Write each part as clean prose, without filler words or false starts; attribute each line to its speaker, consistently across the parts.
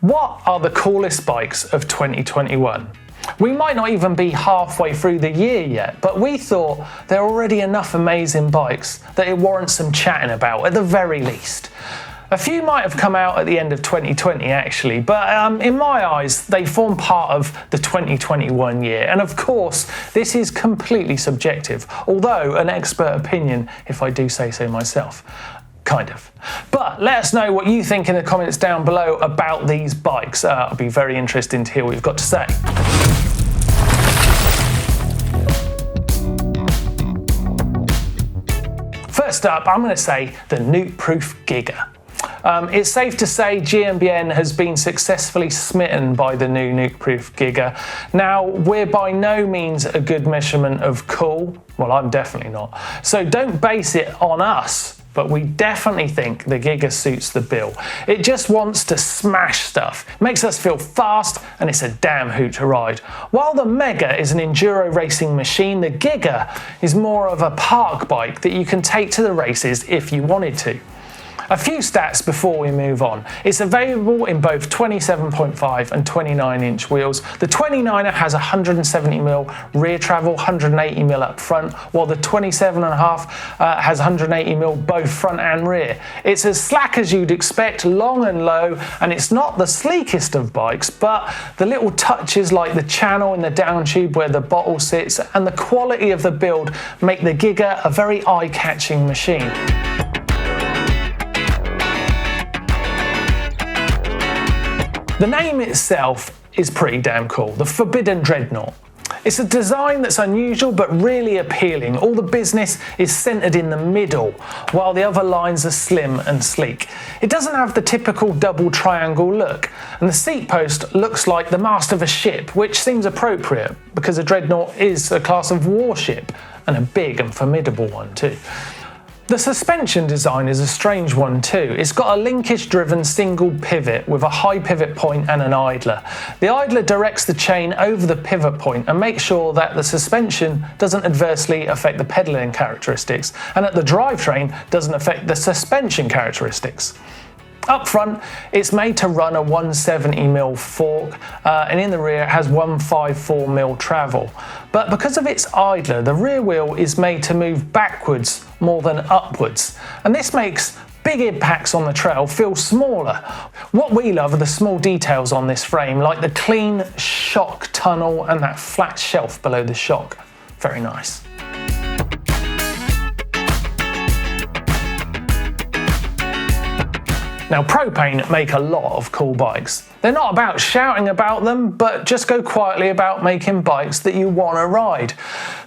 Speaker 1: What are the coolest bikes of 2021? We might not even be halfway through the year yet, but we thought there are already enough amazing bikes that it warrants some chatting about at the very least. A few might have come out at the end of 2020 actually, but in my eyes they form part of the 2021 year, and of course this is completely subjective, although an expert opinion if I do say so myself. Kind of. But let us know what you think in the comments down below about these bikes. It'll be very interesting to hear what you've got to say. First up, I'm going to say the Nukeproof Giga. It's safe to say GMBN has been successfully smitten by the new Nukeproof Giga. Now, we're by no means a good measurement of cool. Well, I'm definitely not. So don't base it on us. But we definitely think the Giga suits the bill. It just wants to smash stuff, makes us feel fast, and it's a damn hoot to ride. While the Mega is an enduro racing machine, the Giga is more of a park bike that you can take to the races if you wanted to. A few stats before we move on. It's available in both 27.5 and 29-inch wheels. The 29er has 170mm rear travel, 180mm up front, while the 27.5 has 180mm both front and rear. It's as slack as you'd expect, long and low, and it's not the sleekest of bikes, but the little touches like the channel in the down tube where the bottle sits and the quality of the build make the Giga a very eye-catching machine. The name itself is pretty damn cool, the Forbidden Dreadnought. It's a design that's unusual but really appealing. All the business is centered in the middle, while the other lines are slim and sleek. It doesn't have the typical double triangle look, and the seat post looks like the mast of a ship, which seems appropriate because a Dreadnought is a class of warship, and a big and formidable one too. The suspension design is a strange one too. It's got a linkage-driven single pivot with a high pivot point and an idler. The idler directs the chain over the pivot point and makes sure that the suspension doesn't adversely affect the pedaling characteristics, and that the drivetrain doesn't affect the suspension characteristics. Up front, it's made to run a 170mm fork, and in the rear it has 154mm travel. But because of its idler, the rear wheel is made to move backwards more than upwards, and this makes big impacts on the trail feel smaller. What we love are the small details on this frame, like the clean shock tunnel and that flat shelf below the shock. Very nice. Now, PROPAIN make a lot of cool bikes. They're not about shouting about them, but just go quietly about making bikes that you want to ride.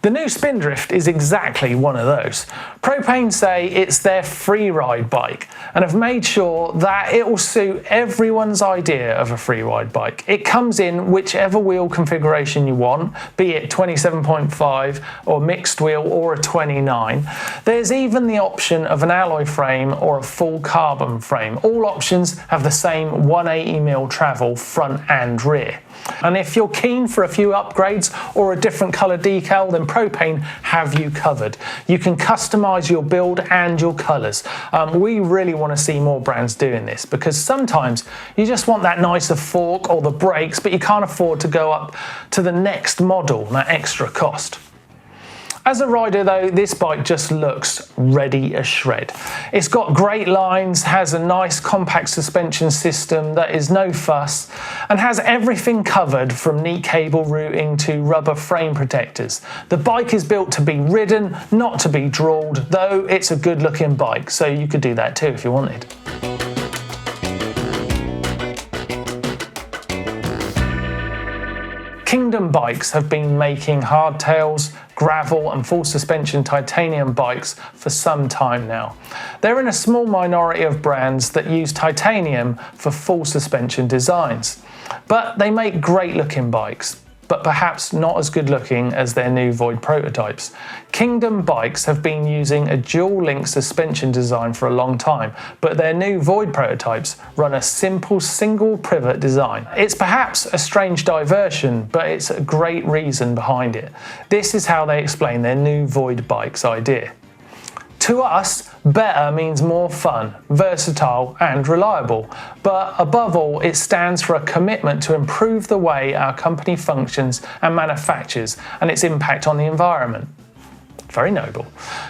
Speaker 1: The new SPINDRIFT is exactly one of those. PROPAIN say it's their free ride bike and have made sure that it will suit everyone's idea of a free ride bike. It comes in whichever wheel configuration you want, be it 27.5 or mixed wheel or a 29. There's even the option of an alloy frame or a full carbon frame. All options have the same 180mm travel front and rear. And if you're keen for a few upgrades or a different colour decal, then PROPAIN have you covered. You can customise your build and your colours. We really want to see more brands doing this, because sometimes you just want that nicer fork or the brakes, but you can't afford to go up to the next model, that extra cost. As a rider though, this bike just looks ready as shred. It's got great lines, has a nice compact suspension system that is no fuss, and has everything covered from neat cable routing to rubber frame protectors. The bike is built to be ridden, not to be drawled, though it's a good looking bike, so you could do that too if you wanted. Kingdom Bikes have been making hardtails, gravel and full suspension titanium bikes for some time now. They're in a small minority of brands that use titanium for full suspension designs, but they make great looking bikes, but perhaps not as good looking as their new Void prototypes. Kingdom Bikes have been using a dual link suspension design for a long time, but their new Void prototypes run a simple single pivot design. It's perhaps a strange diversion, but it's a great reason behind it. This is how they explain their new Void bikes idea. To us, better means more fun, versatile and reliable, but above all, it stands for a commitment to improve the way our company functions and manufactures and its impact on the environment. Very noble.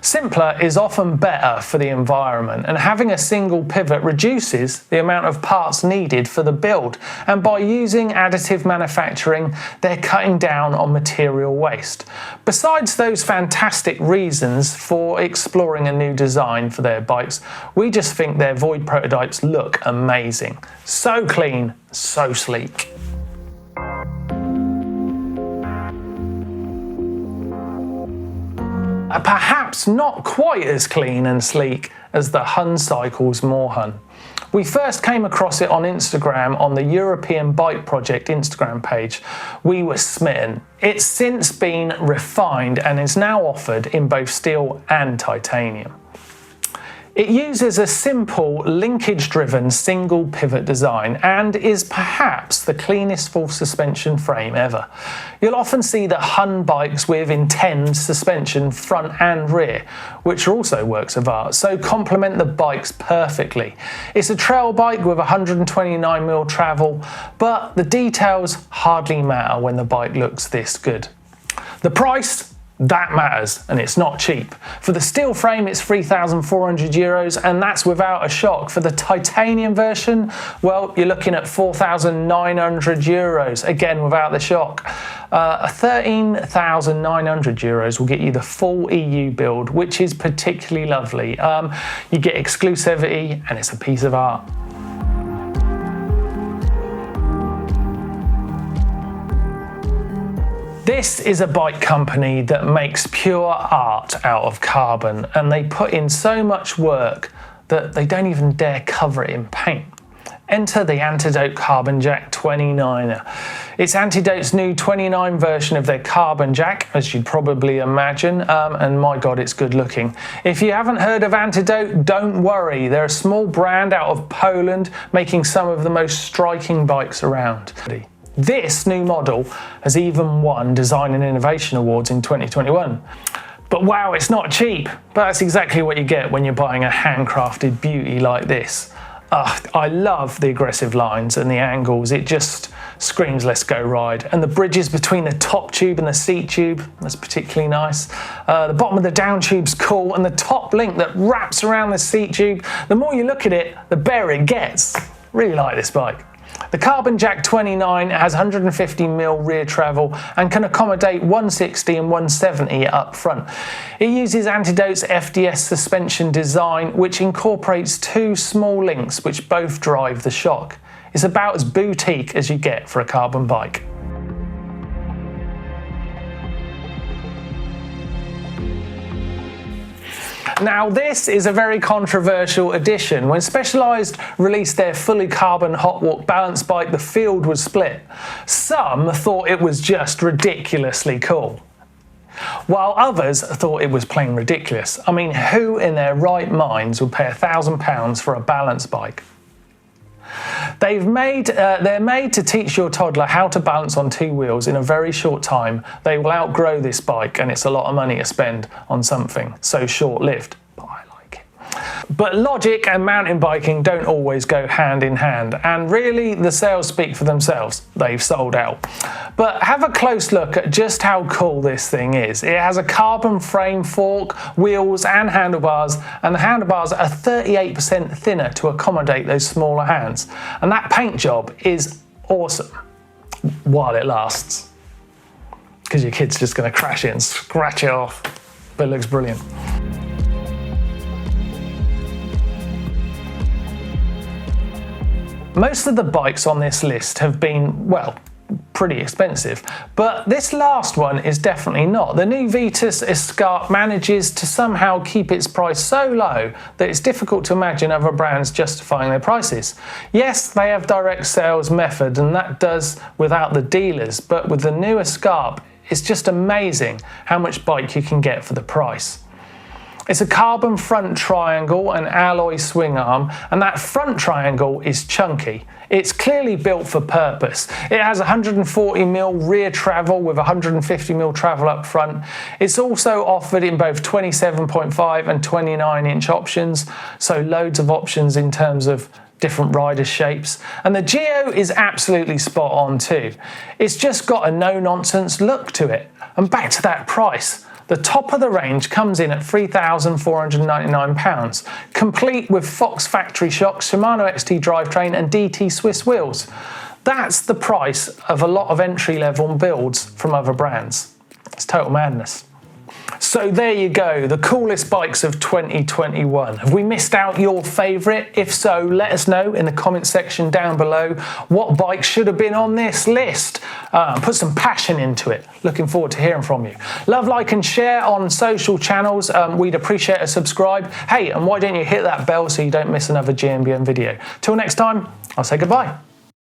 Speaker 1: Simpler is often better for the environment, and having a single pivot reduces the amount of parts needed for the build, and by using additive manufacturing, they're cutting down on material waste. Besides those fantastic reasons for exploring a new design for their bikes, we just think their Void prototypes look amazing. So clean, so sleek. Perhaps not quite as clean and sleek as the HUHN Cycles MOORHUAN. We first came across it on Instagram on the European Bike Project Instagram page. We were smitten. It's since been refined and is now offered in both steel and titanium. It uses a simple linkage-driven single pivot design and is perhaps the cleanest full suspension frame ever. You'll often see the HUHN bikes with Intend suspension front and rear, which are also works of art, so complement the bikes perfectly. It's a trail bike with 129mm travel, but the details hardly matter when the bike looks this good. The price? That matters, and it's not cheap. For the steel frame, it's €3,400, and that's without a shock. For the titanium version, well, you're looking at €4,900, again without the shock. €13,900 will get you the full EU build, which is particularly lovely. You get exclusivity, and it's a piece of art. This is a bike company that makes pure art out of carbon, and they put in so much work that they don't even dare cover it in paint. Enter the ANTIDOTE CARBONJACK 29er. It's ANTIDOTE's new 29 version of their CARBONJACK, as you'd probably imagine, and my God, it's good looking. If you haven't heard of ANTIDOTE, don't worry. They're a small brand out of Poland, making some of the most striking bikes around. This new model has even won Design and Innovation Awards in 2021. But wow, it's not cheap. But that's exactly what you get when you're buying a handcrafted beauty like this. I love the aggressive lines and the angles. It just screams, let's go ride. And the bridges between the top tube and the seat tube, that's particularly nice. The bottom of the down tube's cool, and the top link that wraps around the seat tube, the more you look at it, the better it gets. Really like this bike. The CARBONJACK 29 has 150mm rear travel and can accommodate 160 and 170 up front. It uses ANTIDOTE's FDS suspension design, which incorporates two small links which both drive the shock. It's about as boutique as you get for a carbon bike. Now, this is a very controversial addition. When Specialized released their fully carbon HOTWALK balance bike, the field was split. Some thought it was just ridiculously cool, while others thought it was plain ridiculous. I mean, who in their right minds would pay £1,000 for a balance bike? They're made to teach your toddler how to balance on two wheels in a very short time. They will outgrow this bike, and it's a lot of money to spend on something so short-lived. But I like it. But logic and mountain biking don't always go hand in hand, and really the sales speak for themselves. They've sold out. But have a close look at just how cool this thing is. It has a carbon frame, fork, wheels and handlebars, and the handlebars are 38% thinner to accommodate those smaller hands. And that paint job is awesome while it lasts, because your kid's just going to crash it and scratch it off. But it looks brilliant. Most of the bikes on this list have been, well, pretty expensive, but this last one is definitely not. The new VITUS ESCARPE manages to somehow keep its price so low that it's difficult to imagine other brands justifying their prices. Yes, they have direct sales method, and that does without the dealers, but with the new ESCARPE, it's just amazing how much bike you can get for the price. It's a carbon front triangle and alloy swing arm, and that front triangle is chunky. It's clearly built for purpose. It has 140mm rear travel with 150mm travel up front. It's also offered in both 27.5 and 29-inch options, so loads of options in terms of different rider shapes. And the geo is absolutely spot on too. It's just got a no-nonsense look to it. And back to that price. The top of the range comes in at £3,499, complete with Fox factory shocks, Shimano XT drivetrain and DT Swiss wheels. That's the price of a lot of entry-level builds from other brands. It's total madness. So there you go, the coolest bikes of 2021. Have we missed out your favourite? If so, let us know in the comment section down below what bike should have been on this list. Put some passion into it. Looking forward to hearing from you. Love, like and share on social channels. We'd appreciate a subscribe. Hey, and why don't you hit that bell so you don't miss another GMBN video. Till next time, I'll say goodbye.